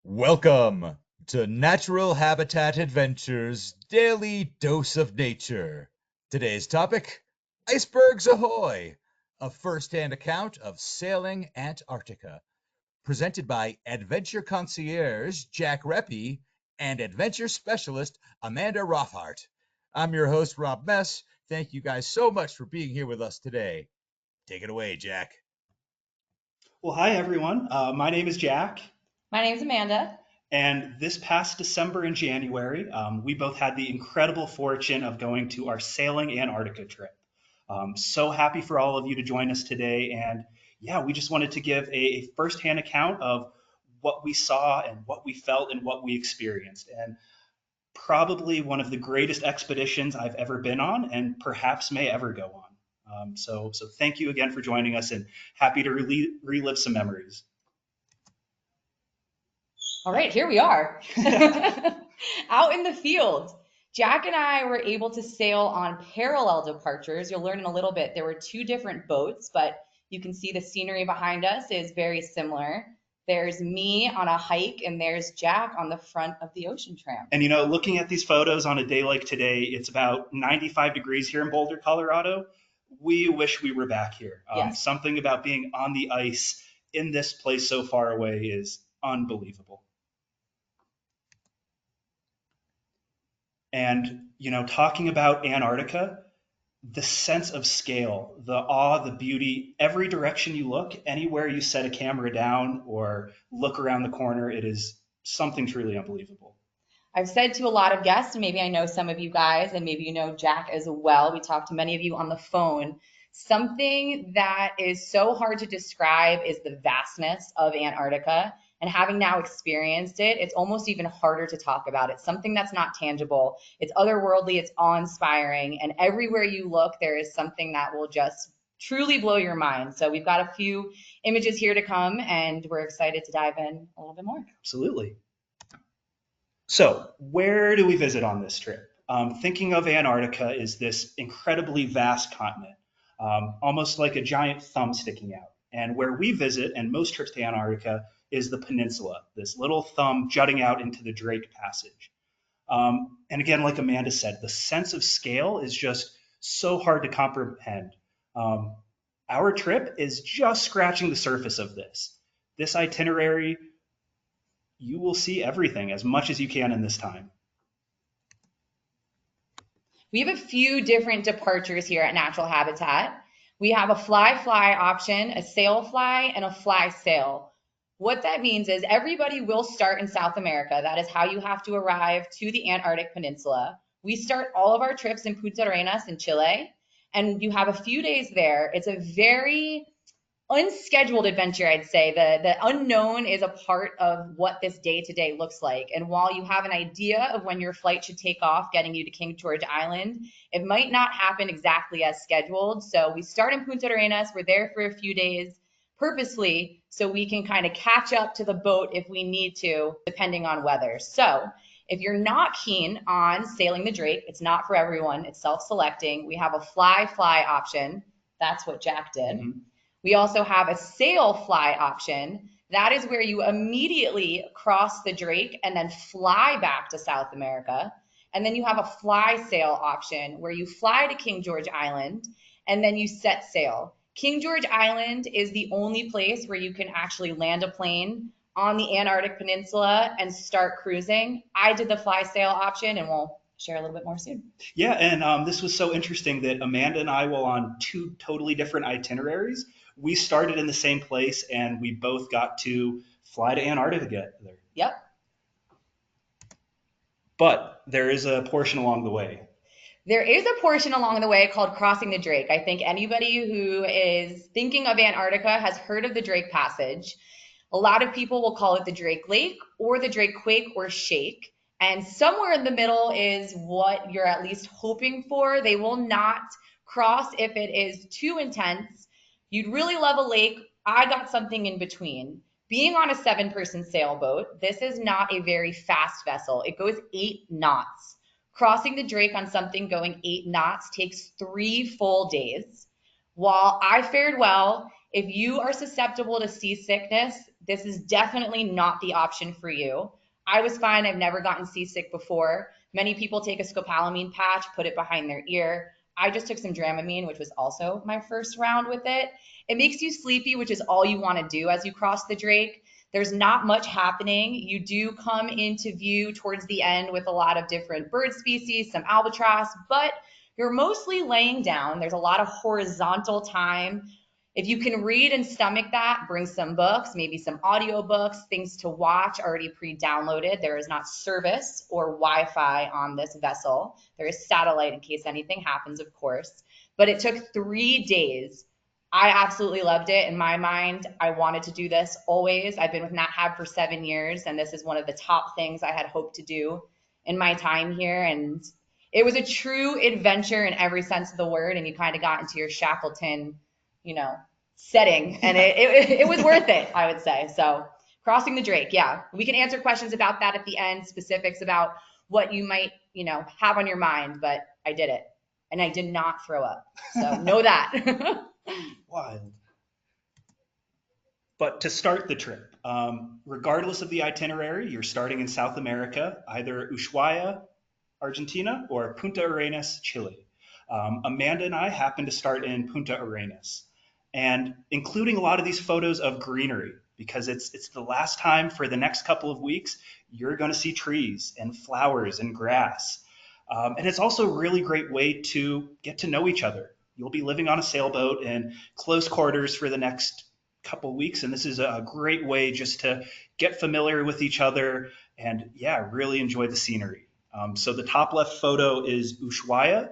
Welcome to Natural Habitat Adventures Daily Dose of Nature. Today's topic, Icebergs Ahoy, a first-hand account of sailing Antarctica, presented by Adventure Concierge Jack Reppy and Adventure Specialist Amanda Rofheart. I'm your host, Rob Mess. Thank you guys so much for being here with us today. Take it away, Jack. Well, hi everyone. My name is Jack, My name's Amanda. and this past December and January, we both had the incredible fortune of going to our sailing Antarctica trip. So happy for all of you to join us today, and yeah, we just wanted to give a firsthand account of what we saw and what we felt and what we experienced, and probably one of the greatest expeditions I've ever been on, and perhaps may ever go on. So thank you again for joining us, and happy to relive some memories. All right, here we are. Out in the field. Jack and I were able to sail on parallel departures. You'll learn in a little bit. There were two different boats, but you can see the scenery behind us is very similar. There's me on a hike, and there's Jack on the front of the ocean tram. And looking at these photos on a day like today, it's about 95 degrees here in Boulder, Colorado. We wish we were back here. Yes. Something about being on the ice in this place so far away is unbelievable. And, talking about Antarctica, the sense of scale, the awe, the beauty, every direction you look, anywhere you set a camera down or look around the corner, it is something truly unbelievable. I've said to a lot of guests, and maybe I know some of you guys, and maybe you know Jack as well. We talked to many of you on the phone. Something that is so hard to describe is the vastness of Antarctica. And having now experienced it, it's almost even harder to talk about. It's something that's not tangible. It's otherworldly, it's awe-inspiring. And everywhere you look, there is something that will just truly blow your mind. So we've got a few images here to come, and we're excited to dive in a little bit more. Absolutely. So, where do we visit on this trip? Thinking of Antarctica is this incredibly vast continent, almost like a giant thumb sticking out. And where we visit, and most trips to Antarctica, is the peninsula, this little thumb jutting out into the Drake Passage. And again, like Amanda said, the sense of scale is just so hard to comprehend. Our trip is just scratching the surface of this. This itinerary, you will see everything as much as you can in this time. We have a few different departures here at Natural Habitat. We have a fly-fly option, a sail-fly, and a fly-sail. What that means is everybody will start in South America. That is how you have to arrive to the Antarctic Peninsula. We start all of our trips in Punta Arenas in Chile, and you have a few days there. It's a very unscheduled adventure, I'd say. The unknown is a part of what this day-to-day looks like. And while you have an idea of when your flight should take off, getting you to King George Island, it might not happen exactly as scheduled. So we start in Punta Arenas. We're there for a few days purposely so we can kind of catch up to the boat if we need to, depending on weather. So if you're not keen on sailing the Drake, it's not for everyone. It's self-selecting. We have a fly-fly option. That's what Jack did. Mm-hmm. We also have a sail fly option. That is where you immediately cross the Drake and then fly back to South America. And then you have a fly sail option where you fly to King George Island and then you set sail. King George Island is the only place where you can actually land a plane on the Antarctic Peninsula and start cruising. I did the fly sail option, and we'll share a little bit more soon. Yeah, and this was so interesting that Amanda and I were on two totally different itineraries. We started in the same place, and we both got to fly to Antarctica together. Yep. But there is a portion along the way. There is a portion along the way called crossing the Drake. I think anybody who is thinking of Antarctica has heard of the Drake Passage. A lot of people will call it the Drake Lake or the Drake Quake or Shake. And somewhere in the middle is what you're at least hoping for. They will not cross if it is too intense. You'd really love a lake. I got something in between. Being on a 7-person sailboat, this is not a very fast vessel. It goes 8 knots. Crossing the Drake on something going 8 knots takes 3 full days. While I fared well, if you are susceptible to seasickness, this is definitely not the option for you. I was fine. I've never gotten seasick before. Many people take a scopolamine patch, put it behind their ear. I just took some Dramamine, which was also my first round with it. It makes you sleepy, which is all you want to do as you cross the Drake. There's not much happening. You do come into view towards the end with a lot of different bird species, some albatross, but you're mostly laying down. There's a lot of horizontal time. If you can read and stomach that, bring some books, maybe some audiobooks, things to watch already pre-downloaded. There is not service or Wi-Fi on this vessel. There is satellite in case anything happens, of course. But it took 3 days. I absolutely loved it. In my mind, I wanted to do this always. I've been with Nat Hab for 7 years, and this is one of the top things I had hoped to do in my time here. And it was a true adventure in every sense of the word, and you kind of got into your Shackleton, setting, and it was worth it, I would say. So crossing the Drake, yeah. We can answer questions about that at the end, specifics about what you might, have on your mind, but I did it, and I did not throw up. So know that. Wild. But to start the trip, regardless of the itinerary, you're starting in South America, either Ushuaia, Argentina, or Punta Arenas, Chile. Amanda and I happened to start in Punta Arenas, and including a lot of these photos of greenery, because it's the last time for the next couple of weeks you're going to see trees and flowers and grass. And it's also a really great way to get to know each other. You'll be living on a sailboat in close quarters for the next couple of weeks, and this is a great way just to get familiar with each other and, really enjoy the scenery. So the top left photo is Ushuaia.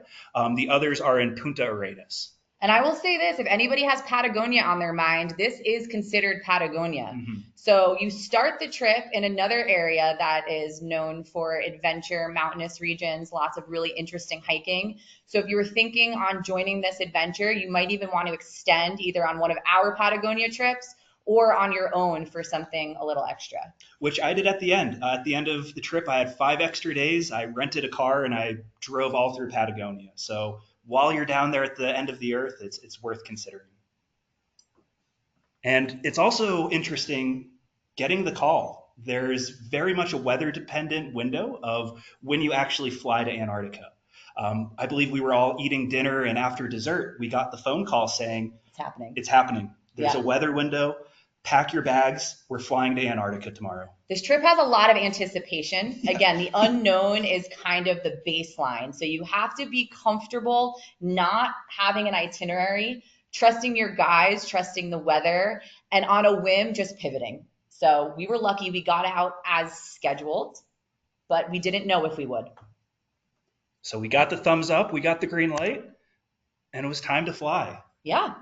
The others are in Punta Arenas. And I will say this, if anybody has Patagonia on their mind, this is considered Patagonia. Mm-hmm. So you start the trip in another area that is known for adventure, mountainous regions, lots of really interesting hiking. So if you were thinking on joining this adventure, you might even want to extend either on one of our Patagonia trips or on your own for something a little extra. Which I did at the end. At the end of the trip, I had 5 extra days. I rented a car and I drove all through Patagonia. So while you're down there at the end of the earth, it's worth considering. And it's also interesting getting the call. There's very much a weather-dependent window of when you actually fly to Antarctica. I believe we were all eating dinner, and after dessert, we got the phone call saying, It's happening. There's a weather window. Pack your bags. We're flying to Antarctica tomorrow. This trip has a lot of anticipation. Again, the unknown is kind of the baseline. So you have to be comfortable not having an itinerary, trusting your guides, trusting the weather, and on a whim, just pivoting. So we were lucky we got out as scheduled, but we didn't know if we would. So we got the thumbs up, we got the green light, and it was time to fly. Yeah.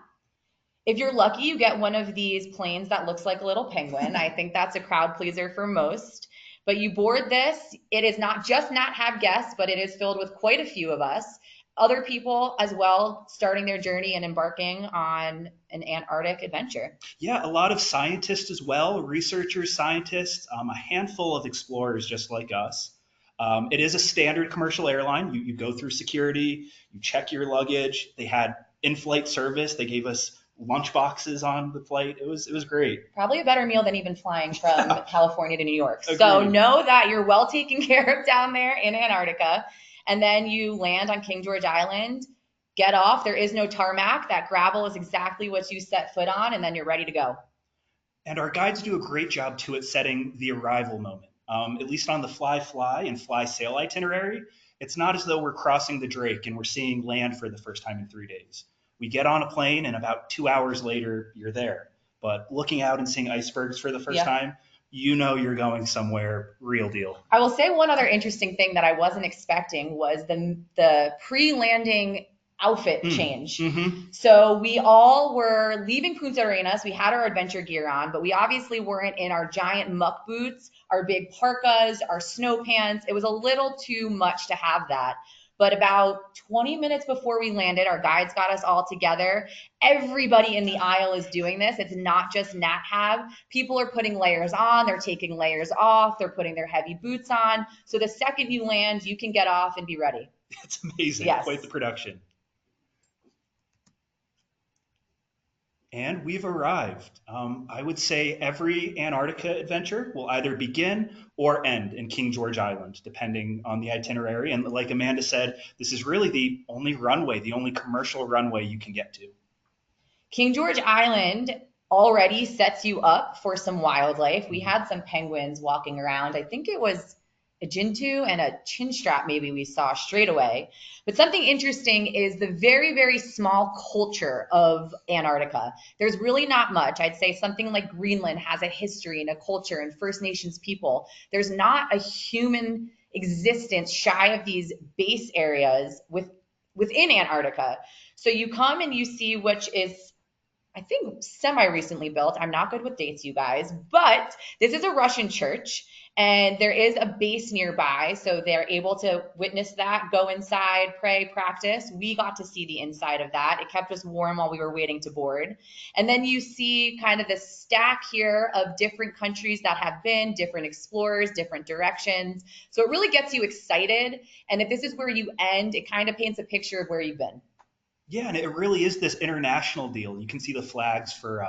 If you're lucky, you get one of these planes that looks like a little penguin. I think that's a crowd pleaser for most. But you board this. It is not just Nat Hab guests, but it is filled with quite a few of us. Other people as well starting their journey and embarking on an Antarctic adventure. Yeah, a lot of scientists as well, researchers, scientists, a handful of explorers just like us. It is a standard commercial airline. You go through security, you check your luggage. They had in-flight service. They gave us lunch boxes on the flight. It was great. Probably a better meal than even flying from California to New York. Agreed. So know that you're well taken care of down there in Antarctica. And then you land on King George Island, get off. There is no tarmac. That gravel is exactly what you set foot on, and then you're ready to go. And our guides do a great job too at setting the arrival moment. At least on the fly and fly sail itinerary, it's not as though we're crossing the Drake and we're seeing land for the first time in 3 days. We get on a plane and about 2 hours later, you're there. But looking out and seeing icebergs for the first time, you're going somewhere real deal. I will say one other interesting thing that I wasn't expecting was the pre-landing outfit change. Mm-hmm. So we all were leaving Punta Arenas. We had our adventure gear on, but we obviously weren't in our giant muck boots, our big parkas, our snow pants. It was a little too much to have that. But about 20 minutes before we landed, our guides got us all together. Everybody in the aisle is doing this. It's not just Nat Hab. People are putting layers on. They're taking layers off. They're putting their heavy boots on. So the second you land, you can get off and be ready. It's amazing. Yes. Quite the production. And we've arrived. I would say every Antarctica adventure will either begin or end in King George Island, depending on the itinerary. And like Amanda said, this is really the only runway, the only commercial runway you can get to. King George Island already sets you up for some wildlife. We had some penguins walking around. I think it was a gentoo and a chinstrap maybe we saw straight away. But something interesting is the very, very small culture of Antarctica. There's really not much. I'd say something like Greenland has a history and a culture and First Nations people. There's not a human existence shy of these base areas within Antarctica. So you come and you see, which is I think semi recently built. I'm not good with dates, you guys, but this is a Russian church and there is a base nearby. So they're able to witness that, go inside, pray, practice. We got to see the inside of that. It kept us warm while we were waiting to board. And then you see kind of this stack here of different countries that have been, different explorers, different directions. So it really gets you excited. And if this is where you end, it kind of paints a picture of where you've been. Yeah, and it really is this international deal. You can see the flags for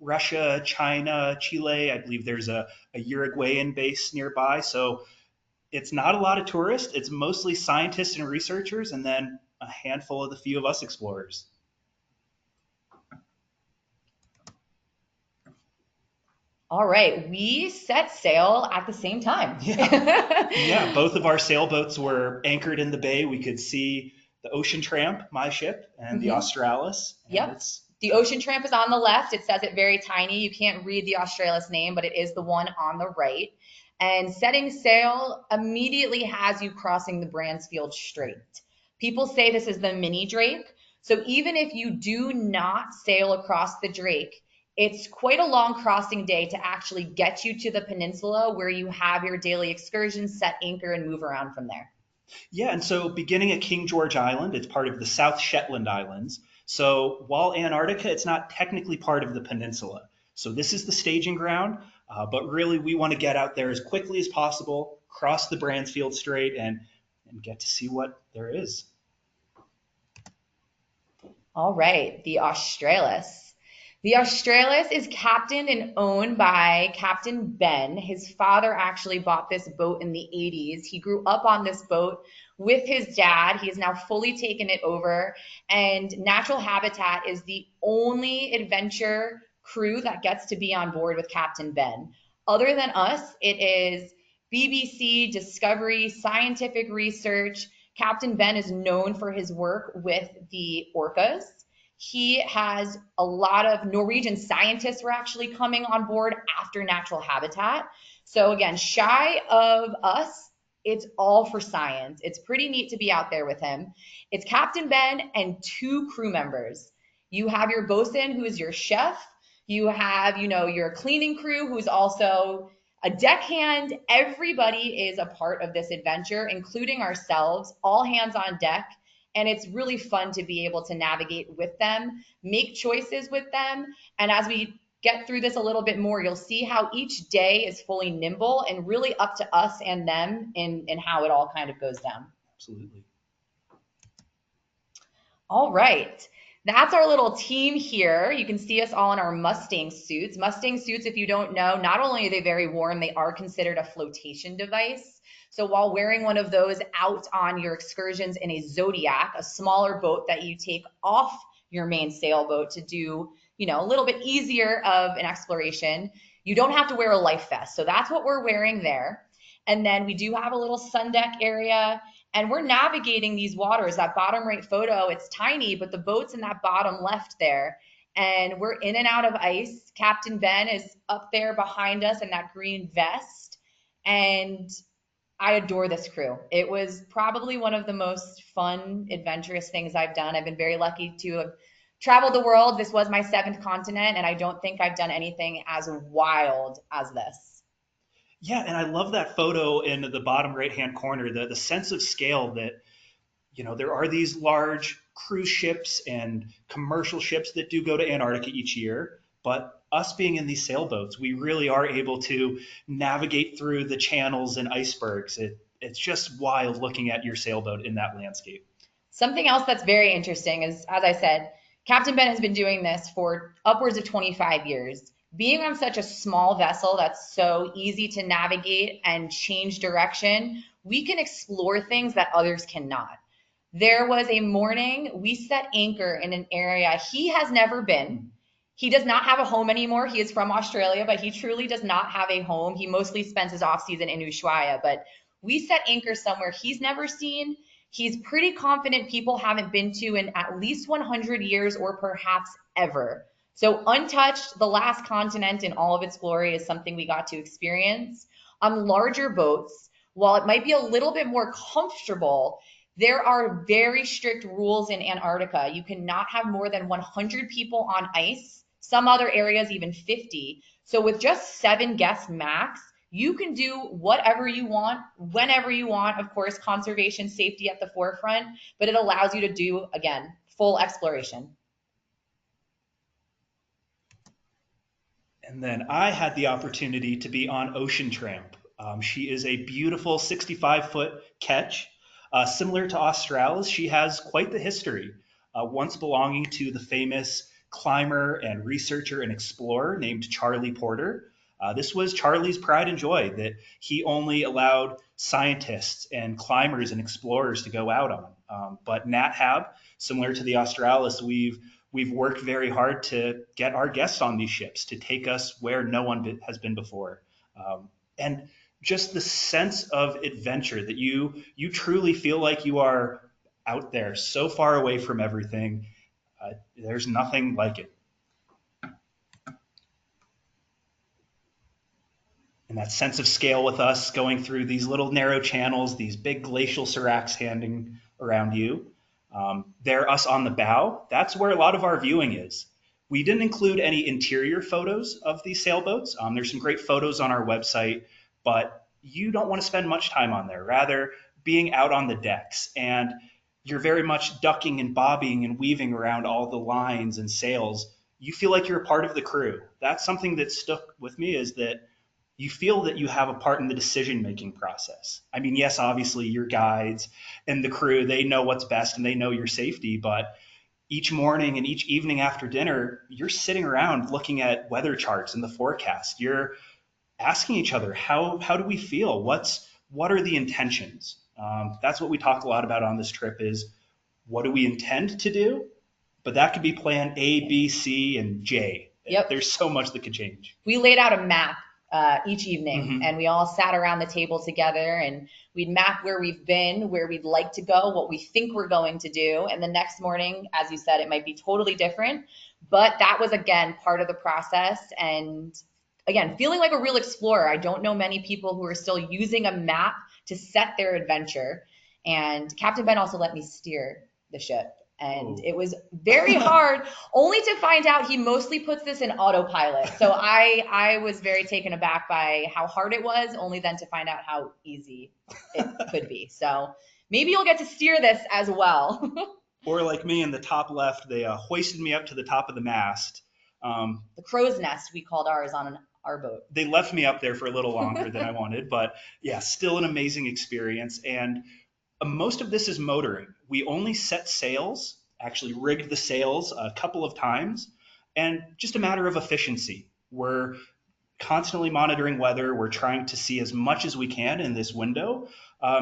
Russia, China, Chile. I believe there's a Uruguayan base nearby. So it's not a lot of tourists. It's mostly scientists and researchers, and then a handful of the few of us explorers. All right, we set sail at the same time. Yeah, both of our sailboats were anchored in the bay. We could see the Ocean Tramp, my ship, and the Australis. And Yep. The Ocean Tramp is on the left. It says it very tiny. You can't read the Australis name, but it is the one on the right. And setting sail immediately has you crossing the Bransfield Strait. People say this is the mini Drake. So even if you do not sail across the Drake, it's quite a long crossing day to actually get you to the peninsula where you have your daily excursions, set anchor, and move around from there. Yeah, and so beginning at King George Island, it's part of the South Shetland Islands. So while Antarctica, it's not technically part of the peninsula. So this is the staging ground, but really we want to get out there as quickly as possible, cross the Bransfield Strait, and get to see what there is. All right, the Australis. The Australis is captained and owned by Captain Ben. His father actually bought this boat in the 80s. He grew up on this boat with his dad. He has now fully taken it over. And Natural Habitat is the only adventure crew that gets to be on board with Captain Ben. Other than us, it is BBC, Discovery, scientific research. Captain Ben is known for his work with the orcas. He has a lot of Norwegian scientists were actually coming on board after Natural Habitat. So again, shy of us, it's all for science. It's pretty neat to be out there with him. It's Captain Ben and 2 crew members. You have your bosun, who is your chef. You have, your cleaning crew, who's also a deckhand. Everybody is a part of this adventure, including ourselves, all hands on deck. And it's really fun to be able to navigate with them, make choices with them. And as we get through this a little bit more, you'll see how each day is fully nimble and really up to us and them in how it all kind of goes down. Absolutely. All right. That's our little team here. You can see us all in our Mustang suits. Mustang suits, if you don't know, not only are they very warm, they are considered a flotation device. So while wearing one of those out on your excursions in a Zodiac, a smaller boat that you take off your main sailboat to do, a little bit easier of an exploration, you don't have to wear a life vest. So that's what we're wearing there. And then we do have a little sun deck area. And we're navigating these waters. That bottom right photo, it's tiny, but the boat's in that bottom left there. And we're in and out of ice. Captain Ben is up there behind us in that green vest. And I adore this crew. It was probably one of the most fun, adventurous things I've done. I've been very lucky to have traveled the world. This was my 7th continent, and I don't think I've done anything as wild as this. Yeah, and I love that photo in the bottom right-hand corner, the sense of scale that, there are these large cruise ships and commercial ships that do go to Antarctica each year, but us being in these sailboats, we really are able to navigate through the channels and icebergs. It's just wild looking at your sailboat in that landscape. Something else that's very interesting is, as I said, Captain Ben has been doing this for upwards of 25 years. Being on such a small vessel that's so easy to navigate and change direction, we can explore things that others cannot. There was a morning we set anchor in an area he has never been. He does not have a home anymore. He is from Australia, but he truly does not have a home. He mostly spends his off season in Ushuaia, but we set anchor somewhere he's never seen. He's pretty confident people haven't been to in at least 100 years or perhaps ever. So untouched, the last continent in all of its glory is something we got to experience. On larger boats, while it might be a little bit more comfortable, there are very strict rules in Antarctica. You cannot have more than 100 people on ice, some other areas even 50. So with just 7 guests max, you can do whatever you want, whenever you want. Of course, conservation, safety at the forefront, but it allows you to do, again, full exploration. And then I had the opportunity to be on Ocean Tramp. She is a beautiful 65-foot ketch. Similar to Australis, she has quite the history, once belonging to the famous climber and researcher and explorer named Charlie Porter. This was Charlie's pride and joy, that he only allowed scientists and climbers and explorers to go out on. But Nat Hab, similar to the Australis, we've worked very hard to get our guests on these ships to take us where no one has been before. And just the sense of adventure that you truly feel like you are out there so far away from everything. There's nothing like it. And that sense of scale with us going through these little narrow channels, these big glacial seracs handing around you. There, us on the bow, that's where a lot of our viewing is. We didn't include any interior photos of these sailboats. There's some great photos on our website, but you don't want to spend much time on there. Rather, being out on the decks, and you're very much ducking and bobbing and weaving around all the lines and sails. You feel like you're a part of the crew. That's something that stuck with me, is that you feel that you have a part in the decision-making process. I mean, yes, obviously your guides and the crew, they know what's best and they know your safety, but each morning and each evening after dinner, you're sitting around looking at weather charts and the forecast. You're asking each other, how do we feel? What are the intentions? That's what we talk a lot about on this trip, is what do we intend to do? But that could be plan A, B, C, and J. Yep. There's so much that could change. We laid out a map each evening, and we all sat around the table together, and we'd map where we've been, where we'd like to go, what we think we're going to do. And the next morning, as you said, it might be totally different, but that was, again, part of the process. And again, feeling like a real explorer. I don't know many people who are still using a map to set their adventure. And Captain Ben also let me steer the ship. And it was very hard, only to find out he mostly puts this in autopilot. So I was very taken aback by how hard it was, only then to find out how easy it could be. So maybe you'll get to steer this as well. Or like me in the top left, they hoisted me up to the top of the mast. The crow's nest, we called ours on our boat. They left me up there for a little longer than I wanted, but yeah, still an amazing experience. And most of this is motoring. We only set sails, actually rigged the sails a couple of times, and just a matter of efficiency. We're constantly monitoring weather. We're trying to see as much as we can in this window.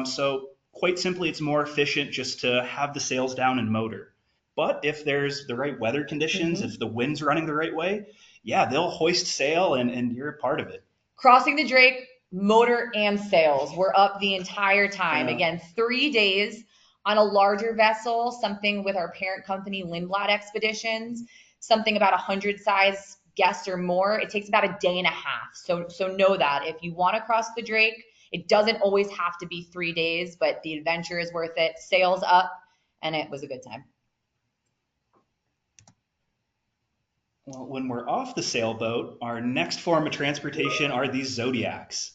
So quite simply, it's more efficient just to have the sails down and motor. But if there's the right weather conditions, if the wind's running the right way, yeah, they'll hoist sail and you're a part of it. Crossing the Drake, motor and sails were up the entire time. Yeah. Again, 3 days on a larger vessel, something with our parent company, Lindblad Expeditions, something about 100 size guests or more. It takes about a day and a half. So know that if you want to cross the Drake, it doesn't always have to be 3 days, but the adventure is worth it. Sails up, and it was a good time. Well, when we're off the sailboat, our next form of transportation are these Zodiacs.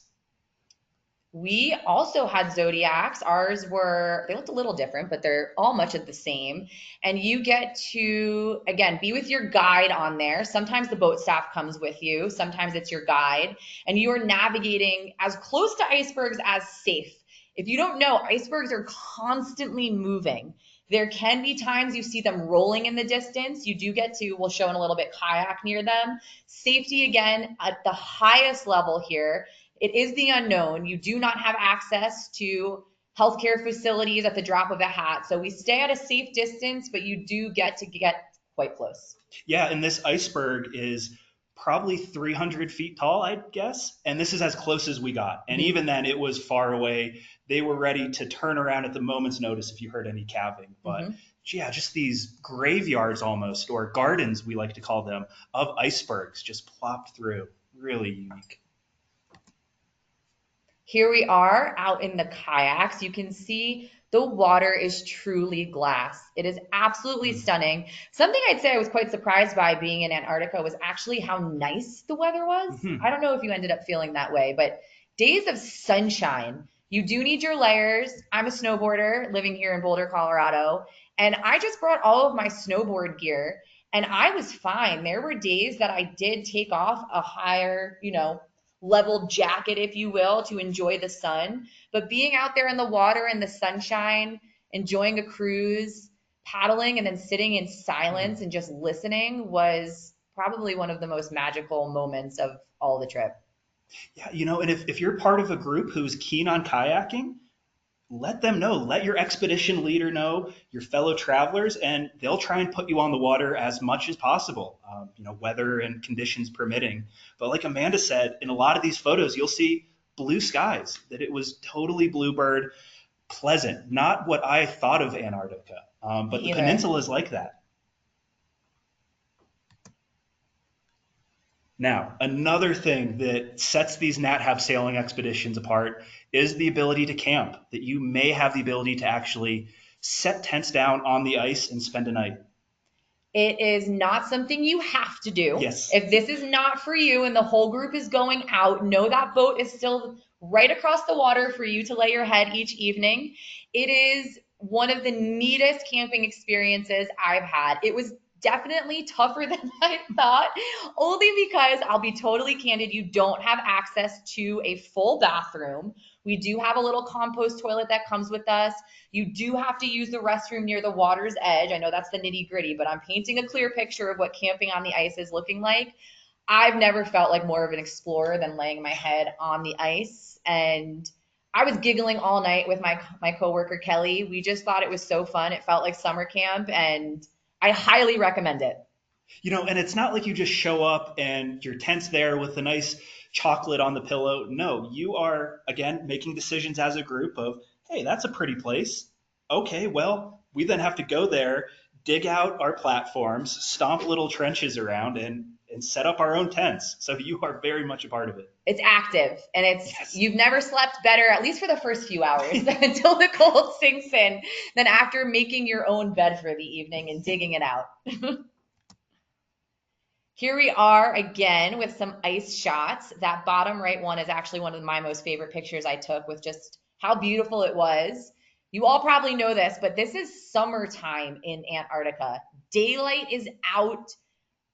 We also had Zodiacs. Ours they looked a little different, but they're all much of the same. And you get to, again, be with your guide on there. Sometimes the boat staff comes with you. Sometimes it's your guide. And you are navigating as close to icebergs as safe. If you don't know, icebergs are constantly moving. There can be times you see them rolling in the distance. You do get to, we'll show in a little bit, kayak near them. Safety, again, at the highest level here. It is the unknown. You do not have access to healthcare facilities at the drop of a hat. So we stay at a safe distance, but you do get to get quite close. Yeah, and this iceberg is probably 300 feet tall, I guess. And this is as close as we got. And even then, it was far away. They were ready to turn around at the moment's notice if you heard any calving. But yeah, just these graveyards almost, or gardens, we like to call them, of icebergs just plopped through. Really unique. Here we are out in the kayaks. You can see the water is truly glass. It is absolutely stunning. Something I'd say I was quite surprised by being in Antarctica was actually how nice the weather was. I don't know if you ended up feeling that way, but days of sunshine. You do need your layers. I'm a snowboarder living here in Boulder, Colorado, and I just brought all of my snowboard gear and I was fine. There were days that I did take off a higher, level jacket, if you will, to enjoy the sun. But being out there in the water in the sunshine, enjoying a cruise, paddling, and then sitting in silence and just listening was probably one of the most magical moments of all the trip. Yeah, and if you're part of a group who's keen on kayaking, let them know. Let your expedition leader know, your fellow travelers, and they'll try and put you on the water as much as possible, weather and conditions permitting. But like Amanda said, in a lot of these photos, you'll see blue skies, that it was totally bluebird, pleasant. Not what I thought of Antarctica, but the peninsula is like that. Now, another thing that sets these Nat Hab sailing expeditions apart is the ability to camp, that you may have the ability to actually set tents down on the ice and spend a night. It is not something you have to do. Yes. If this is not for you and the whole group is going out, know that boat is still right across the water for you to lay your head each evening. It is one of the neatest camping experiences I've had. It was definitely tougher than I thought, only because I'll be totally candid, you don't have access to a full bathroom. We do have a little compost toilet that comes with us. You do have to use the restroom near the water's edge. I know that's the nitty gritty, but I'm painting a clear picture of what camping on the ice is looking like. I've never felt like more of an explorer than laying my head on the ice. And I was giggling all night with my coworker, Kelly. We just thought it was so fun. It felt like summer camp, and I highly recommend it. And it's not like you just show up and your tent's there with a nice chocolate on the pillow. No, you are, again, making decisions as a group of, hey, that's a pretty place. Okay, well, we then have to go there, dig out our platforms, stomp little trenches around, and set up our own tents. So you are very much a part of it. It's active, and You've never slept better, at least for the first few hours, until the cold sinks in, than after making your own bed for the evening and digging it out. Here we are again with some ice shots. That bottom right one is actually one of my most favorite pictures I took, with just how beautiful it was. You all probably know this, but this is summertime in Antarctica. Daylight is out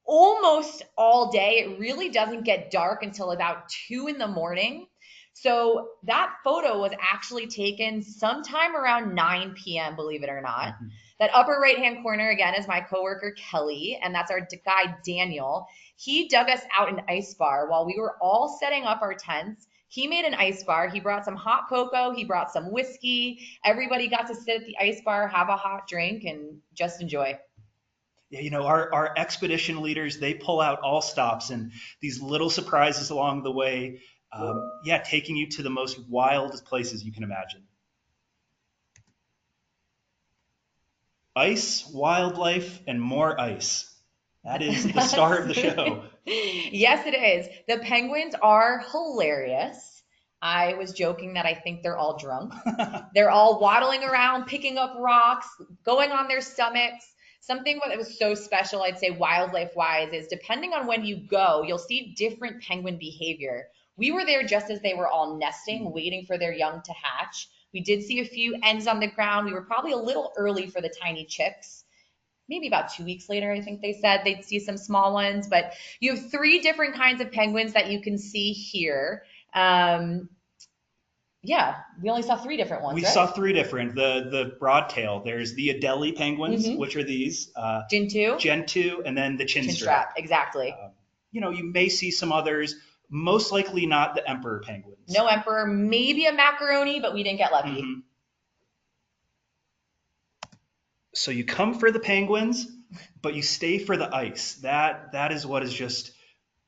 almost all day. It really doesn't get dark until about 2 in the morning. So that photo was actually taken sometime around 9 p.m., believe it or not. That upper right-hand corner, again, is my coworker, Kelly, and that's our guide, Daniel. He dug us out an ice bar while we were all setting up our tents. He made an ice bar. He brought some hot cocoa. He brought some whiskey. Everybody got to sit at the ice bar, have a hot drink, and just enjoy. Yeah, our expedition leaders, they pull out all stops and these little surprises along the way. Taking you to the most wildest places you can imagine. Ice, wildlife, and more ice. That is the star of the show. Yes, it is. The penguins are hilarious. I was joking that I think they're all drunk. They're all waddling around, picking up rocks, going on their stomachs. Something that was so special, I'd say wildlife-wise, is depending on when you go, you'll see different penguin behavior. We were there just as they were all nesting, waiting for their young to hatch. We did see a few ends on the ground. We were probably a little early for the tiny chicks. Maybe about 2 weeks later, I think they said they'd see some small ones. But you have 3 different kinds of penguins that you can see here. Yeah, we only saw 3 different ones, We right? saw 3 different. The broadtail. There's the Adelie penguins, Mhm. which are these. Gentoo, Gentoo, and then the chin chin strap. strap, exactly. You may see some others. Most likely not the emperor penguins. No emperor, maybe a macaroni, but we didn't get lucky. Mhm. So you come for the penguins, but you stay for the ice. That is what is just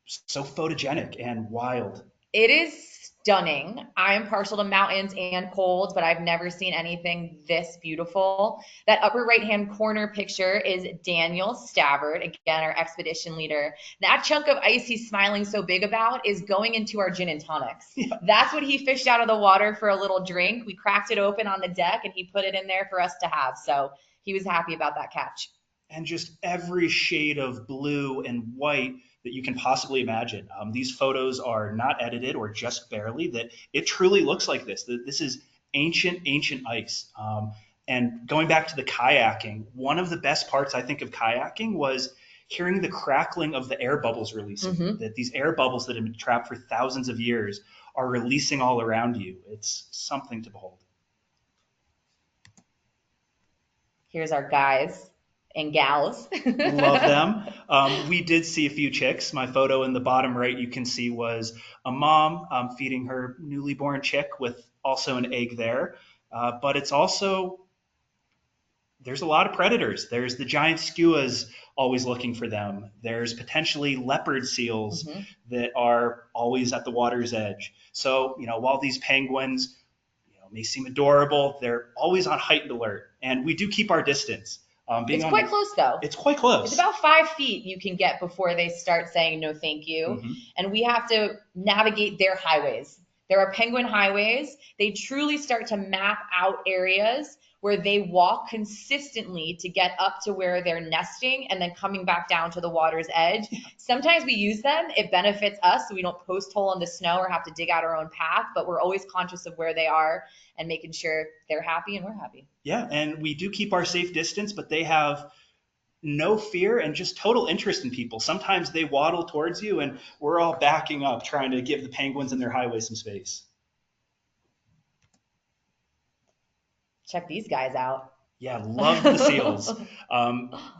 so photogenic and wild. It is stunning. I am partial to mountains and cold, but I've never seen anything this beautiful. That upper right-hand corner picture is Daniel Stavard, again, our expedition leader. That chunk of ice he's smiling so big about is going into our gin and tonics. Yeah. That's what he fished out of the water for a little drink. We cracked it open on the deck and he put it in there for us to have. So he was happy about that catch. And just every shade of blue and white that you can possibly imagine. These photos are not edited or just barely. That it truly looks like this. This is ancient ice. And going back to the kayaking, one of the best parts I think of kayaking was hearing the crackling of the air bubbles releasing. Mhm. That these air bubbles that have been trapped for thousands of years are releasing all around you. It's something to behold. Here's our guys and gals. Love them. We did see a few chicks. My photo in the bottom right you can see was a mom feeding her newly born chick with also an egg there. But it's also, there's a lot of predators. There's the giant skuas always looking for them. There's potentially leopard seals Mhm. that are always at the water's edge. So, while these penguins, may seem adorable, they're always on heightened alert. And we do keep our distance. It's quite close though. It's quite close. It's about 5 feet you can get before they start saying no thank you. Mhm. And we have to navigate their highways. There are penguin highways. They truly start to map out areas where they walk consistently to get up to where they're nesting and then coming back down to the water's edge. Sometimes we use them. It benefits us so we don't post hole in the snow or have to dig out our own path, but we're always conscious of where they are and making sure they're happy and we're happy. Yeah, and we do keep our safe distance, but they have no fear and just total interest in people. Sometimes they waddle towards you, and we're all backing up, trying to give the penguins in their highway some space. Check these guys out. Yeah, love the seals.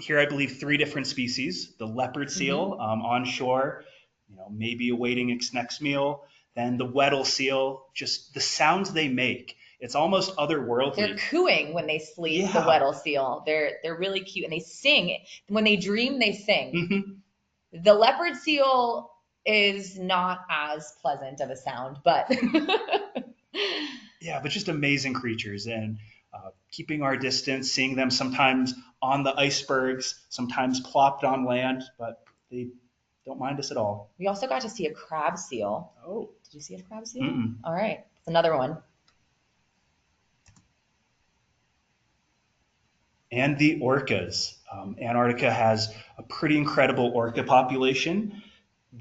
Here, I believe 3 different species. The leopard seal on shore, maybe awaiting its next meal. Then the Weddell seal, just the sounds they make. It's almost otherworldly. They're cooing when they sleep, Yeah. the Weddell seal. They're really cute and they sing. When they dream, they sing. Mhm. The leopard seal is not as pleasant of a sound, but Yeah, but just amazing creatures. And keeping our distance, seeing them sometimes on the icebergs, sometimes plopped on land, but they don't mind us at all. we also got to see a crab seal. Oh. Did you see a crab seal? Mm-mm. All right, it's another one. And the orcas. Antarctica has a pretty incredible orca population.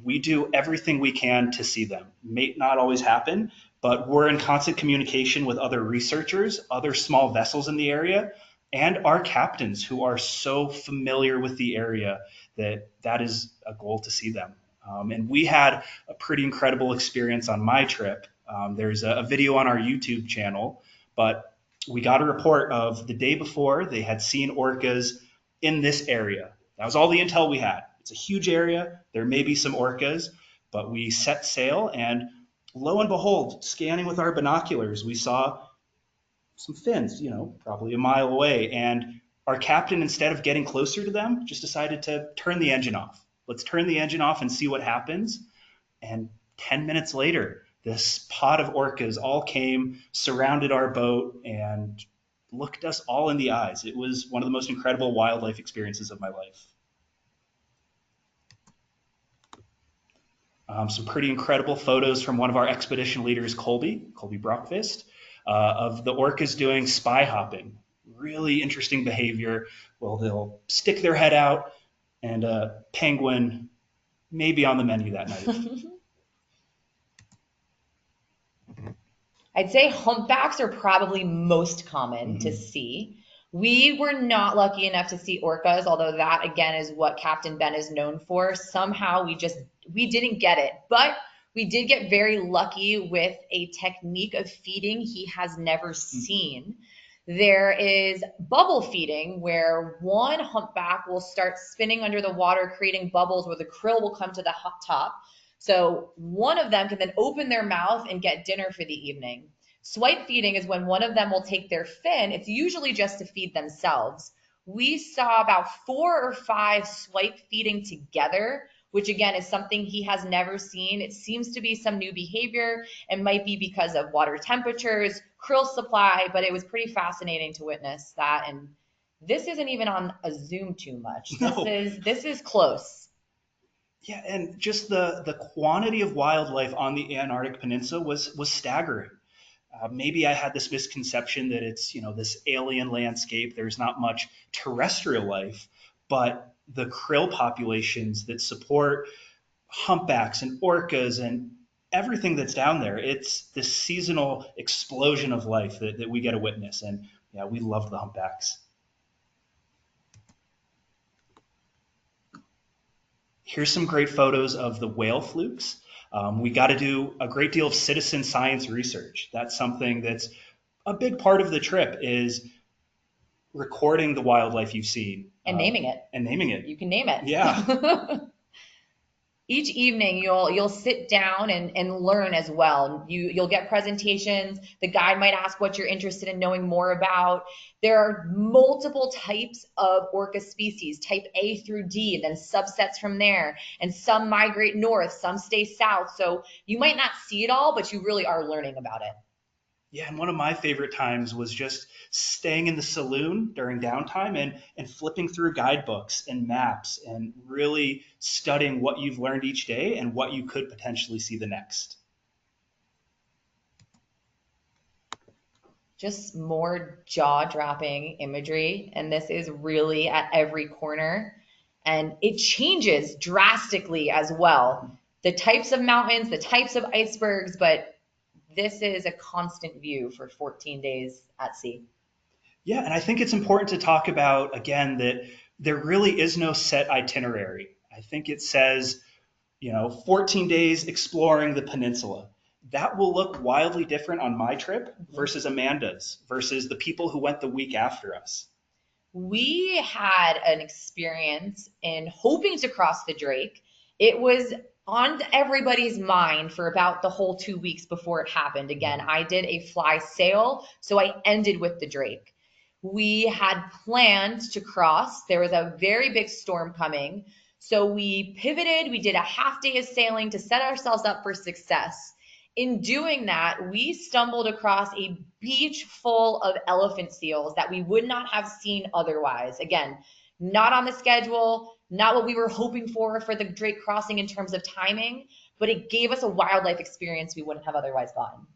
We do everything we can to see them. May not always happen, but we're in constant communication with other researchers, other small vessels in the area, and our captains who are so familiar with the area that is a goal to see them. And we had a pretty incredible experience on my trip. There's a video on our YouTube channel, but we got a report of the day before they had seen orcas in this area. That was all the intel we had. It's a huge area. There may be some orcas, but we set sail and lo and behold, scanning with our binoculars, we saw some fins, probably a mile away. And our captain, instead of getting closer to them, just decided to turn the engine off. Let's turn the engine off and see what happens. And 10 minutes later, this pod of orcas all came, surrounded our boat, and looked us all in the eyes. It was one of the most incredible wildlife experiences of my life. Some pretty incredible photos from one of our expedition leaders, Colby Brockfist, of the orcas doing spy hopping. Really interesting behavior. Well, they'll stick their head out, and a penguin may be on the menu that night. I'd say humpbacks are probably most common to see. We were not lucky enough to see orcas, although that again is what Captain Ben is known for. Somehow we didn't get it. But We did get very lucky with a technique of feeding he has never seen. There is bubble feeding, where one humpback will start spinning under the water, creating bubbles where the krill will come to the top. So one of them can then open their mouth and get dinner for the evening. Swipe feeding is when one of them will take their fin. It's usually just to feed themselves. We saw about 4 or 5 swipe feeding together, which again is something he has never seen. It seems to be some new behavior. It might be because of water temperatures, krill supply, but it was pretty fascinating to witness that. And this isn't even on a zoom too much. No. This is close. Yeah, and just the quantity of wildlife on the Antarctic Peninsula was staggering. Maybe I had this misconception that it's, this alien landscape. There's not much terrestrial life, but the krill populations that support humpbacks and orcas and everything that's down there, it's this seasonal explosion of life that we get to witness. And yeah, we love the humpbacks. Here's some great photos of the whale flukes. We got to do a great deal of citizen science research. That's something that's a big part of the trip, is recording the wildlife you've seen. And naming it. And naming it. You can name it. Yeah. Each evening you'll sit down and learn as well. You'll get presentations. The guide might ask what you're interested in knowing more about. There are multiple types of orca species, type A through D, and then subsets from there. And some migrate north, some stay south. So you might not see it all, but you really are learning about it. Yeah, and one of my favorite times was just staying in the saloon during downtime and flipping through guidebooks and maps and really studying what you've learned each day and what you could potentially see the next. Just more jaw-dropping imagery, and this is really at every corner, and it changes drastically as well. The types of mountains, the types of icebergs, but this is a constant view for 14 days at sea. Yeah, and I think it's important to talk about, again, that there really is no set itinerary. I think it says, 14 days exploring the peninsula. That will look wildly different on my trip versus Amanda's, versus the people who went the week after us. We had an experience in hoping to cross the Drake. It was on everybody's mind for about the whole 2 weeks before it happened. Again, I did a fly sail, so I ended with the Drake. We had planned to cross. There was a very big storm coming. So we pivoted. We did a half day of sailing to set ourselves up for success. In doing that, we stumbled across a beach full of elephant seals that we would not have seen otherwise. Again, not on the schedule, not what we were hoping for the Drake crossing in terms of timing, but it gave us a wildlife experience we wouldn't have otherwise gotten.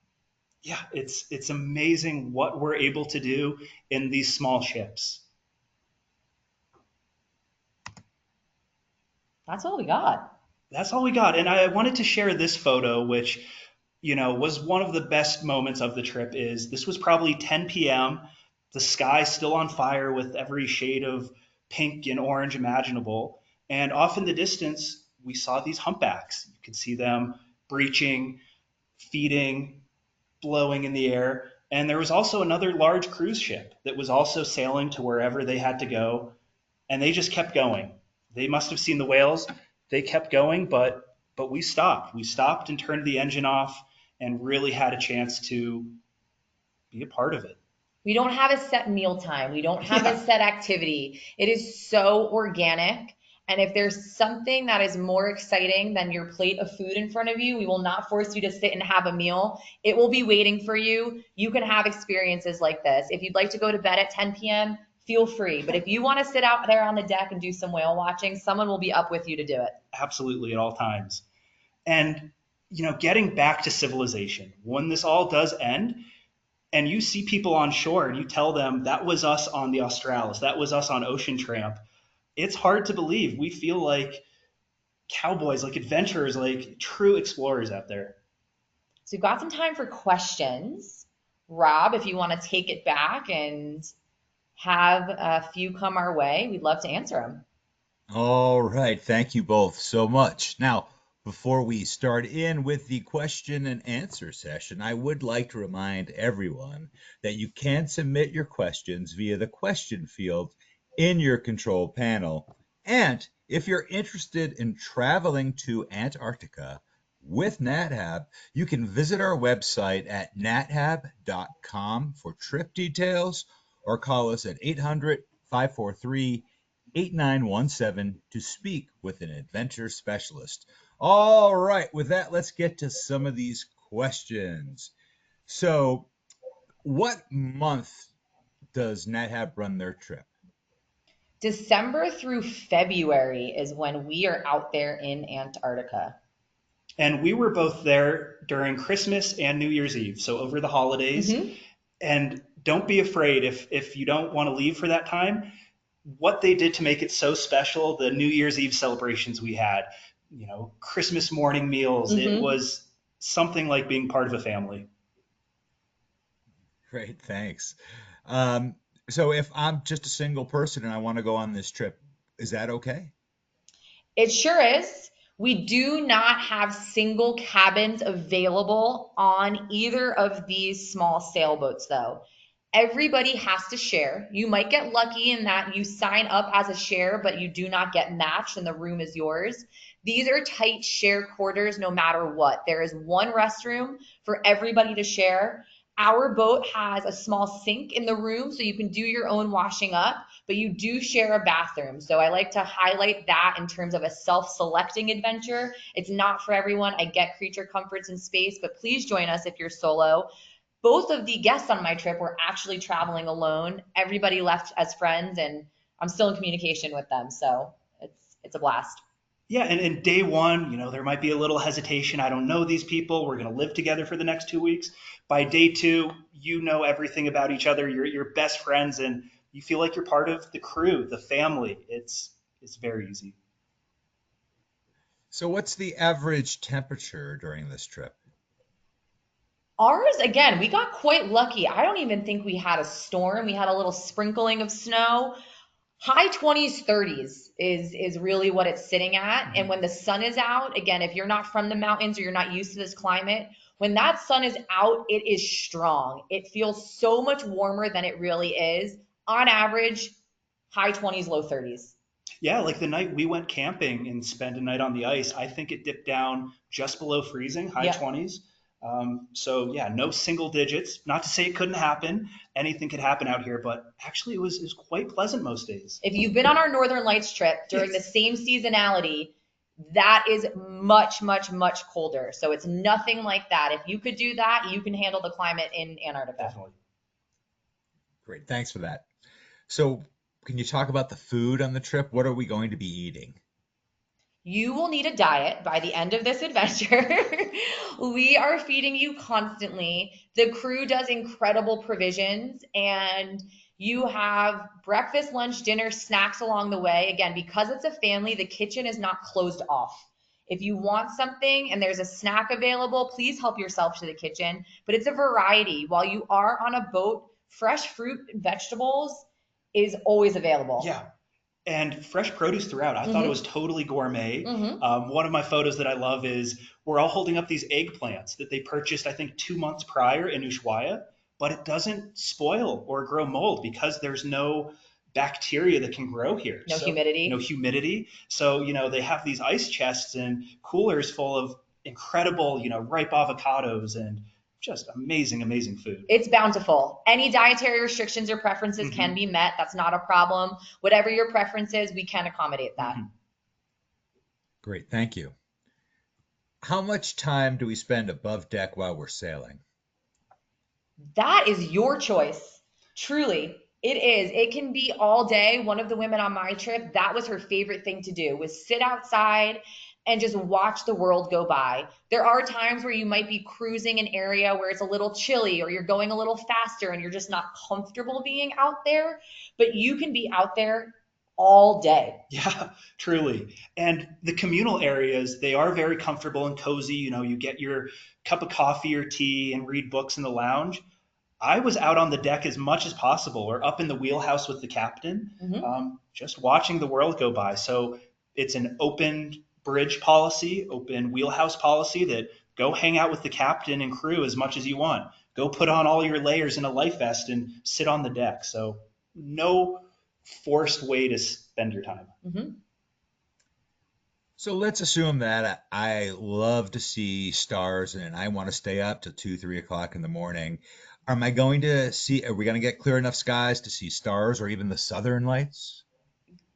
Yeah, it's amazing what we're able to do in these small ships. That's all we got. That's all we got. And I wanted to share this photo, which, was one of the best moments of the trip. This was probably 10 p.m. The sky still on fire with every shade of pink and orange imaginable. And off in the distance, we saw these humpbacks. You could see them breaching, feeding, blowing in the air. And there was also another large cruise ship that was also sailing to wherever they had to go. And they just kept going. They must have seen the whales. They kept going, but we stopped. We stopped and turned the engine off and really had a chance to be a part of it. We don't have a set meal time. We don't have a set activity. It is so organic. And if there's something that is more exciting than your plate of food in front of you, we will not force you to sit and have a meal. It will be waiting for you. You can have experiences like this. If you'd like to go to bed at 10 p.m., feel free. But if you want to sit out there on the deck and do some whale watching, someone will be up with you to do it. Absolutely, at all times. And, getting back to civilization, when this all does end, and you see people on shore and you tell them that was us on the Australis, that was us on Ocean Tramp, it's hard to believe. We feel like cowboys, like adventurers, like true explorers out there. So we've got some time for questions. Rob, if you want to take it back and have a few come our way, we'd love to answer them. All right. Thank you both so much. Now, Before we start in with the question and answer session, I would like to remind everyone that you can submit your questions via the question field in your control panel. And if you're interested in traveling to Antarctica with Nat Hab, you can visit our website at nathab.com for trip details or call us at 800-543-8917 to speak with an adventure specialist. All right, with that, let's get to some of these questions. So, what month does Nat Hab run their trip? December through February is when we are out there in Antarctica. And we were both there during Christmas and New Year's Eve, so over the holidays. And don't be afraid if you don't want to leave for that time. What they did to make it so special, the New Year's Eve celebrations we had, Christmas morning meals, it was something like being part of a family. Great, thanks. So if I'm just a single person and I want to go on this trip, is that okay? It sure is. We do not have single cabins available on either of these small sailboats, though. Everybody has to share. You might get lucky in that you sign up as a share, but you do not get matched and the room is yours. These are tight share quarters no matter what. There is one restroom for everybody to share. Our boat has a small sink in the room, so you can do your own washing up, but you do share a bathroom. So I like to highlight that in terms of a self-selecting adventure. It's not for everyone. I get creature comforts and space, but please join us if you're solo. Both of the guests on my trip were actually traveling alone. Everybody left as friends, and I'm still in communication with them, so it's a blast. Yeah, and day one, there might be a little hesitation. I don't know these people. We're going to live together for the next 2 weeks. By day two, you know everything about each other. You're best friends, and you feel like you're part of the crew, the family. It's very easy. So what's the average temperature during this trip? Ours, again, we got quite lucky. I don't even think we had a storm. We had a little sprinkling of snow. High 20s, 30s is really what it's sitting at. And when the sun is out, again, if you're not from the mountains or you're not used to this climate, when that sun is out, it is strong. It feels so much warmer than it really is. On average, high 20s, low 30s. Yeah, like the night we went camping and spent a night on the ice, I think it dipped down just below freezing, high 20s. So yeah, no single digits. Not to say it couldn't happen. Anything could happen out here, but actually it was quite pleasant most days. If you've been on our Northern Lights trip during the same seasonality, that is much, much, much colder. So it's nothing like that. If you could do that, you can handle the climate in Antarctica. Definitely. Great, thanks for that. So can you talk about the food on the trip? What are we going to be eating? You will need a diet by the end of this adventure. We are feeding you constantly. The crew does incredible provisions, and you have breakfast, lunch, dinner, snacks along the way. Again, because it's a family, the kitchen is not closed off. If you want something and there's a snack available, please help yourself to the kitchen. But it's a variety. While you are on a boat, fresh fruit and vegetables is always available. Yeah. And fresh produce throughout. I thought it was totally gourmet. One of my photos that I love is we're all holding up these eggplants that they purchased, I think, 2 months prior in Ushuaia, but it doesn't spoil or grow mold because there's no bacteria that can grow here. No humidity. No humidity. So, they have these ice chests and coolers full of incredible, ripe avocados and just amazing, amazing food. It's bountiful. Any dietary restrictions or preferences can be met. That's not a problem. Whatever your preference is, we can accommodate that. Great, thank you. How much time do we spend above deck while we're sailing? That is your choice. Truly, it is. It can be all day. One of the women on my trip, that was her favorite thing to do, was sit outside and just watch the world go by. There are times where you might be cruising an area where it's a little chilly or you're going a little faster and you're just not comfortable being out there, but you can be out there all day. Yeah, truly. And the communal areas, they are very comfortable and cozy. You get your cup of coffee or tea and read books in the lounge. I was out on the deck as much as possible or up in the wheelhouse with the captain, just watching the world go by. So it's an open bridge policy, open wheelhouse policy that go hang out with the captain and crew as much as you want. Go put on all your layers in a life vest and sit on the deck. So no forced way to spend your time. Mm-hmm. So let's assume that I love to see stars and I want to stay up till 2, 3 o'clock in the morning. Are we going to get clear enough skies to see stars or even the southern lights?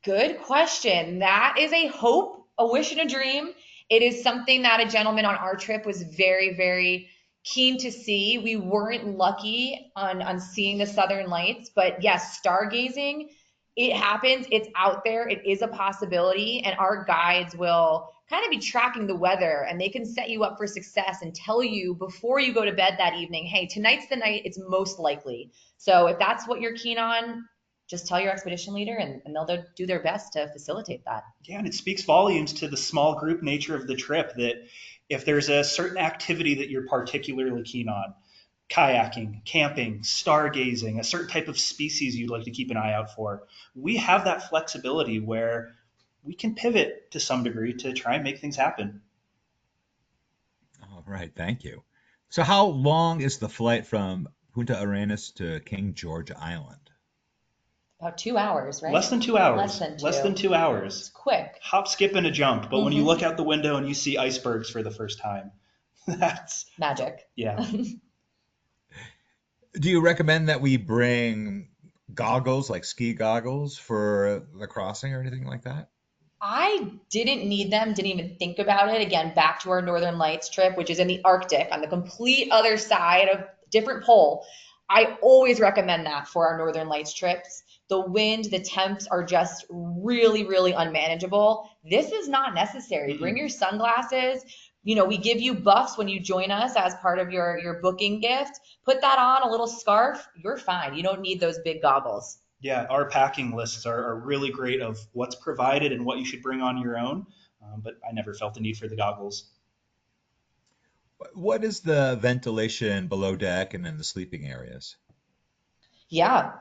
Good question. That is a hope, a wish, and a dream. It is something that a gentleman on our trip was very, very keen to see. We weren't lucky on seeing the southern lights, but yes, stargazing, it happens. It's out there. It is a possibility. And our guides will kind of be tracking the weather, and they can set you up for success and tell you before you go to bed that evening, hey, tonight's the night it's most likely. So if that's what you're keen on, just tell your expedition leader and they'll do their best to facilitate that. Yeah, and it speaks volumes to the small group nature of the trip that if there's a certain activity that you're particularly keen on, kayaking, camping, stargazing, a certain type of species you'd like to keep an eye out for, we have that flexibility where we can pivot to some degree to try and make things happen. All right, thank you. So how long is the flight from Punta Arenas to King George Island? About 2 hours, right? Less than 2 hours. Less than 2 hours. It's quick. Hop, skip, and a jump. But when you look out the window and you see icebergs for the first time, that's magic. Yeah. Do you recommend that we bring goggles, like ski goggles, for the crossing or anything like that? I didn't need them, didn't even think about it. Again, back to our Northern Lights trip, which is in the Arctic on the complete other side of different pole. I always recommend that for our Northern Lights trips. The wind, the temps are just really, really unmanageable. This is not necessary. Bring your sunglasses. You know, we give you buffs when you join us as part of your booking gift. Put that on, a little scarf, you're fine. You don't need those big goggles. Yeah, our packing lists are really great of what's provided and what you should bring on your own, but I never felt the need for the goggles. What is the ventilation below deck and in the sleeping areas? Yeah.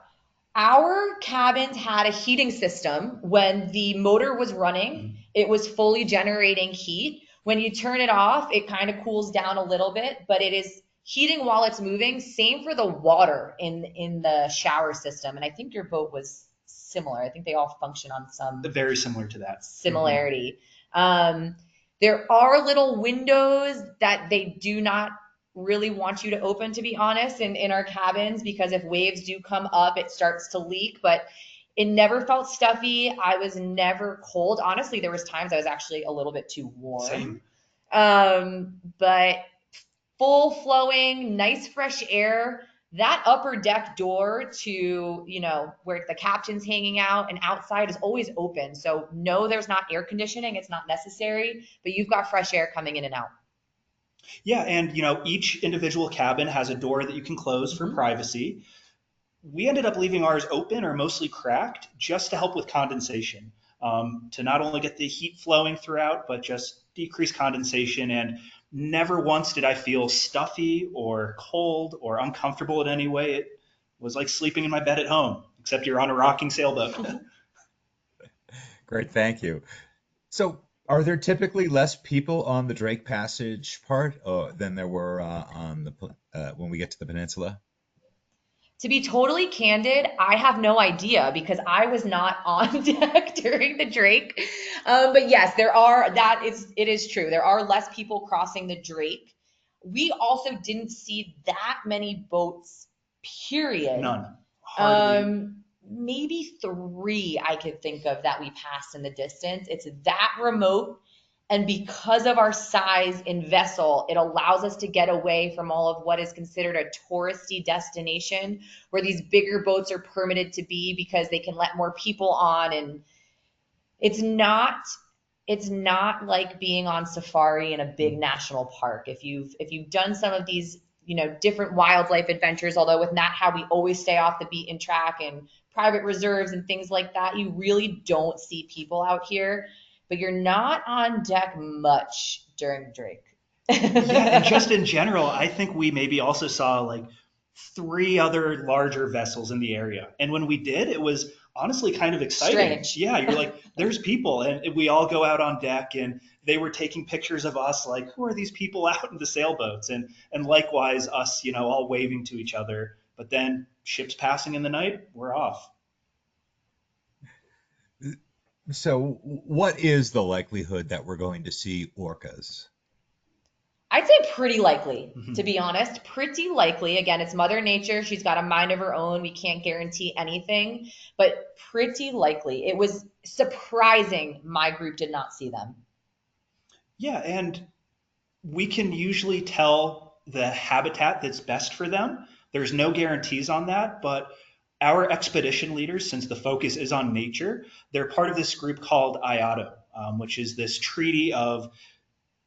Our cabins had a heating system. When the motor was running, it was fully generating heat. When you turn it off, it kind of cools down a little bit, but it is heating while it's moving. Same for the water in the shower system. And I think your boat was similar. I think they all function on some very similar to that similarity. There are little windows that they do not really want you to open, to be honest, in our cabins, because if waves do come up, it starts to leak. But it never felt stuffy. I was never cold. Honestly, there was times I was actually a little bit too warm. Same. But full flowing, nice fresh air. That upper deck door to, you know, where the captain's hanging out and outside is always open. So no, there's not air conditioning. It's not necessary, but you've got fresh air coming in and out. Yeah, and you know, each individual cabin has a door that you can close for privacy. We ended up leaving ours open or mostly cracked just to help with condensation, to not only get the heat flowing throughout, but just decrease condensation. And never once did I feel stuffy or cold or uncomfortable in any way. It was like sleeping in my bed at home, except you're on a rocking sailboat. Great, thank you. So are there typically less people on the Drake Passage part than there were when we get to the peninsula? To be totally candid, I have no idea because I was not on deck during the Drake. But yes, it is true. There are less people crossing the Drake. We also didn't see that many boats, period. None. Hardly. Maybe 3 I could think of that we passed in the distance. It's that remote. And because of our size in vessel, it allows us to get away from all of what is considered a touristy destination where these bigger boats are permitted to be because they can let more people on. And it's not like being on safari in a big national park. If you've done some of these, you know, different wildlife adventures, although with Nat Hab, we always stay off the beaten track and private reserves and things like that, you really don't see people out here. But you're not on deck much during Drake. Yeah, and just in general, I think we maybe also saw like 3 other larger vessels in the area. And when we did, it was honestly kind of exciting. Strange. Yeah, you're like, there's people, and we all go out on deck, and they were taking pictures of us, like, who are these people out in the sailboats? And likewise, us, all waving to each other. But then ships passing in the night, we're off. So, what is the likelihood that we're going to see orcas? I'd say pretty likely, Mhm. to be honest. Pretty likely. Again, it's Mother Nature. She's got a mind of her own. We can't guarantee anything, but pretty likely. It was surprising my group did not see them. Yeah, and we can usually tell the habitat that's best for them. There's no guarantees on that, but our expedition leaders, since the focus is on nature, they're part of this group called IATO, which is this treaty of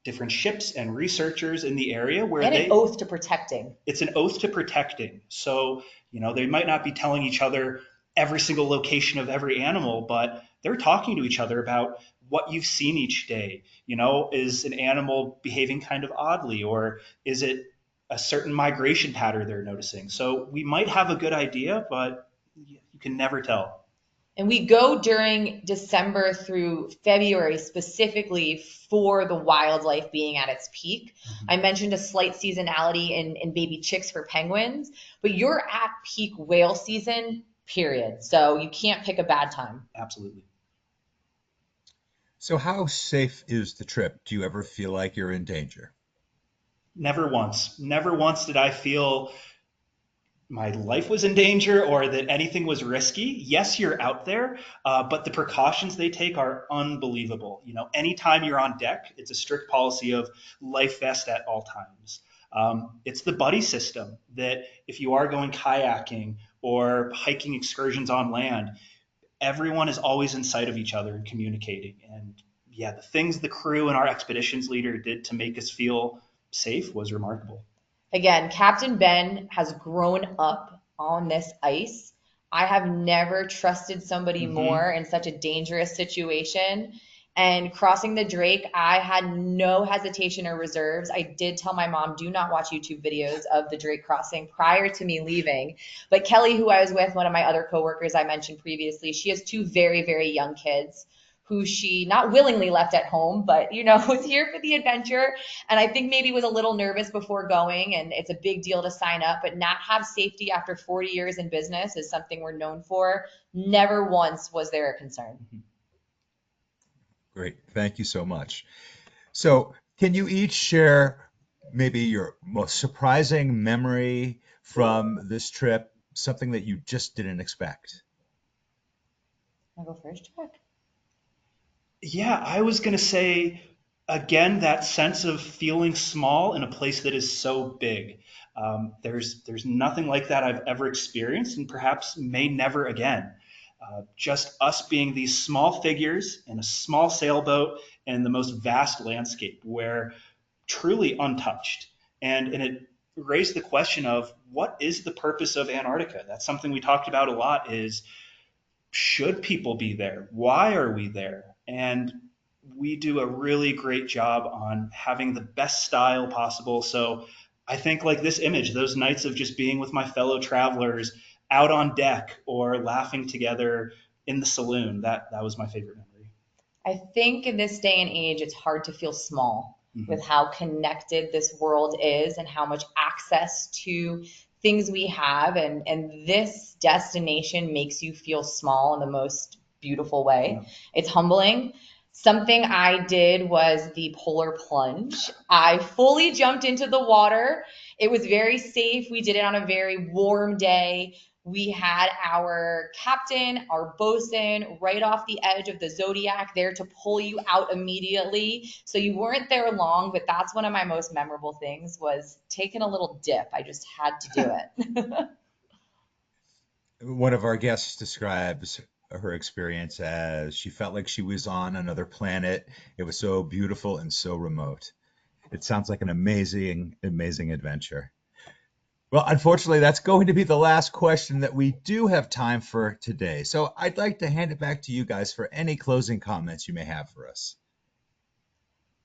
different ships and researchers in the area where And an oath to protecting. It's an oath to protecting. So, they might not be telling each other every single location of every animal, but they're talking to each other about what you've seen each day. Is an animal behaving kind of oddly, or is it a certain migration pattern they're noticing? So we might have a good idea, but you can never tell. And we go during December through February specifically for the wildlife being at its peak. Mm-hmm. I mentioned a slight seasonality in baby chicks for penguins, but you're at peak whale season, period. So you can't pick a bad time. Absolutely. So, how safe is the trip? Do you ever feel like you're in danger? Never once. Never once did I feel my life was in danger or that anything was risky. Yes, you're out there, but the precautions they take are unbelievable. Anytime you're on deck, it's a strict policy of life vest at all times. It's the buddy system that if you are going kayaking or hiking excursions on land, everyone is always in sight of each other and communicating. And yeah, the things the crew and our expeditions leader did to make us feel safe was remarkable. Again, Captain Ben has grown up on this ice. I have never trusted somebody more in such a dangerous situation. And crossing the Drake, I had no hesitation or reserves. I did tell my mom, do not watch YouTube videos of the Drake crossing prior to me leaving. But Kelly, who I was with, one of my other coworkers I mentioned previously, she has two very, very young kids who she not willingly left at home, but was here for the adventure. And I think maybe was a little nervous before going, and it's a big deal to sign up. But Nat Hab safety after 40 years in business is something we're known for. Never once was there a concern. Great. Thank you so much. So, can you each share maybe your most surprising memory from this trip, something that you just didn't expect? I'll go first, Jack. Yeah, I was going to say, again, that sense of feeling small in a place that is so big. There's nothing like that I've ever experienced, and perhaps may never again. Just us being these small figures in a small sailboat in the most vast landscape where truly untouched. And it raised the question of what is the purpose of Antarctica? That's something we talked about a lot is, should people be there? Why are we there? And we do a really great job on having the best style possible. So I think like this image, those nights of just being with my fellow travelers out on deck or laughing together in the saloon, that was my favorite memory. I think in this day and age, it's hard to feel small with how connected this world is and how much access to things we have. And this destination makes you feel small in the most beautiful way. Yeah. It's humbling. Something I did was the polar plunge. I fully jumped into the water. It was very safe. We did it on a very warm day. We had our captain, our bosun, right off the edge of the Zodiac there to pull you out immediately. So you weren't there long, but that's one of my most memorable things was taking a little dip. I just had to do it. One of our guests describes her experience as she felt like she was on another planet. It was so beautiful and so remote. It sounds like an amazing, amazing adventure. Well, unfortunately, that's going to be the last question that we do have time for today. So I'd like to hand it back to you guys for any closing comments you may have for us.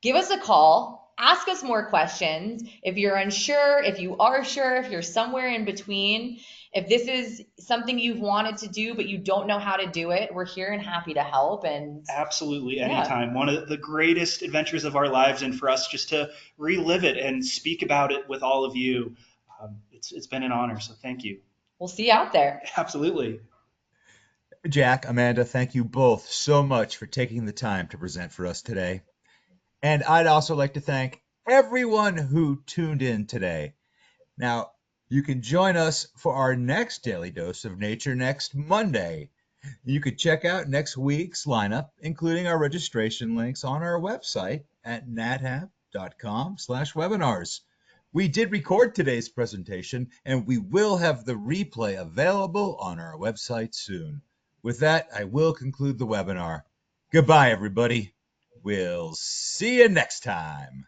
Give us a call. ask us more questions. If you're unsure, if you are sure, if you're somewhere in between, if this is something you've wanted to do but you don't know how to do it, we're here and happy to help. And Absolutely, yeah, anytime. One of the greatest adventures of our lives, and for us just to relive it and speak about it with all of you, it's been an honor. So thank you. we'll see you out there. Absolutely. Jack, Amanda, thank you both so much for taking the time to present for us today. And I'd also like to thank everyone who tuned in today. Now, you can join us for our next Daily Dose of Nature next Monday. You could check out next week's lineup, including our registration links, on our website at nathab.com/webinars. We did record today's presentation, and we will have the replay available on our website soon. With that, I will conclude the webinar. Goodbye, everybody. We'll see you next time.